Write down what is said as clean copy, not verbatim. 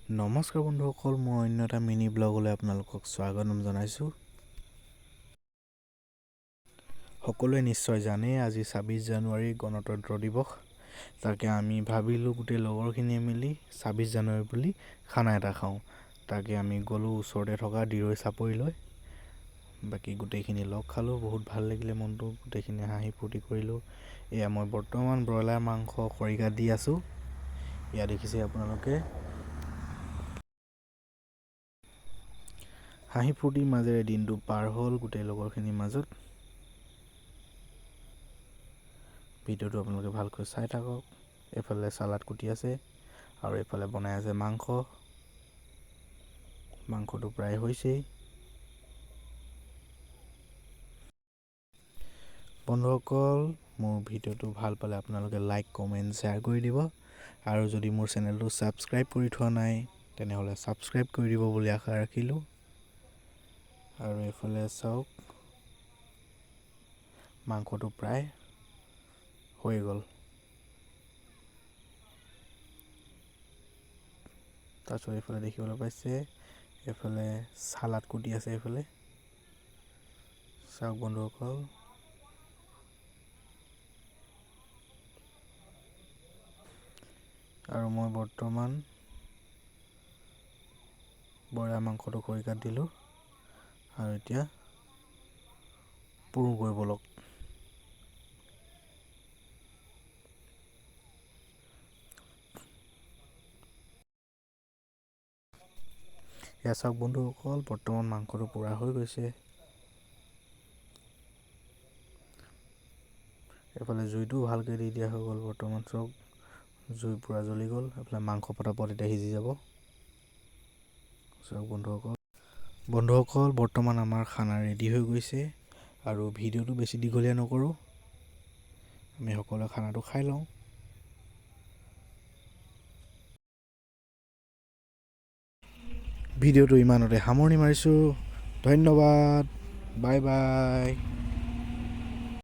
নমস্কাৰ বন্ধুসকল, মই অন্য এটা মিনি ব্লগলৈ আপোনালোকক স্বাগতম জনাইছোঁ। সকলোৱে নিশ্চয় জানে আজি ২৬ জানুৱাৰী গণতন্ত্ৰ দিৱস। তাকে আমি ভাবিলোঁ গোটেই লগৰখিনিয়ে মিলি ২৬ জানুৱাৰী বুলি খানা এটা খাওঁ। তাকে আমি গ'লোঁ ওচৰতে থকা দিৰৈ চাপৰিলৈ। বাকী গোটেইখিনি লগ খালোঁ, বহুত ভাল লাগিলে মনটো, গোটেইখিনি হাঁহি ফূৰ্তি কৰিলোঁ। এয়া মই বৰ্তমান ব্ৰইলাৰ মাংস খৰিকাত দি আছোঁ। এয়া দেখিছে আপোনালোকে। হাঁহি ফূৰ্তিৰ মাজেৰে দিনটো পাৰ হ'ল গোটেই লগৰখিনিৰ মাজত। ভিডিঅ'টো আপোনালোকে ভালকৈ চাই থাকক। এইফালে চালাড কুটি আছে আৰু এইফালে বনাই আছে মাংসটো প্ৰায় হৈছেই। বন্ধুসকল, মোৰ ভিডিঅ'টো ভাল পালে আপোনালোকে লাইক, কমেণ্ট, শ্বেয়াৰ কৰি দিব। আৰু যদি মোৰ চেনেলটো ছাবস্ক্ৰাইব কৰি থোৱা নাই তেনেহ'লে ছাবস্ক্ৰাইব কৰি দিব বুলি আশা ৰাখিলোঁ। আৰু এইফালে চাওক, মাংসটো প্ৰায় হৈ গ'ল। তাৰপিছত এইফালে দেখিবলৈ পাইছে, এইফালে চালাড কুটি আছে। এইফালে চাওক বন্ধুসকল, আৰু মই বৰ্তমান ব্ৰইলাৰ মাংসটো খৰিকাত দিলোঁ আৰু এতিয়া পুৰোঁ ব'লক। এয়া চাওক বন্ধুসকল, বৰ্তমান মাংসটো পুৰা হৈ গৈছে। এইফালে জুইটো ভালকৈ দি দিয়া হৈ গ'ল। বৰ্তমান চাওক, জুই পুৰা জ্বলি গ'ল। এইফালে মাংস পটাপট এতিয়া সিজি যাব। চাওক বন্ধুসকল, বৰ্তমান আমাৰ খানা ৰেডি হৈ গৈছে আৰু ভিডিঅ'টো বেছি দীঘলীয়া নকৰোঁ, আমি সকলোৱে খানাটো খাই লওঁ। ভিডিঅ'টো ইমানতে সামৰণি মাৰিছোঁ। ধন্যবাদ, বাই বাই।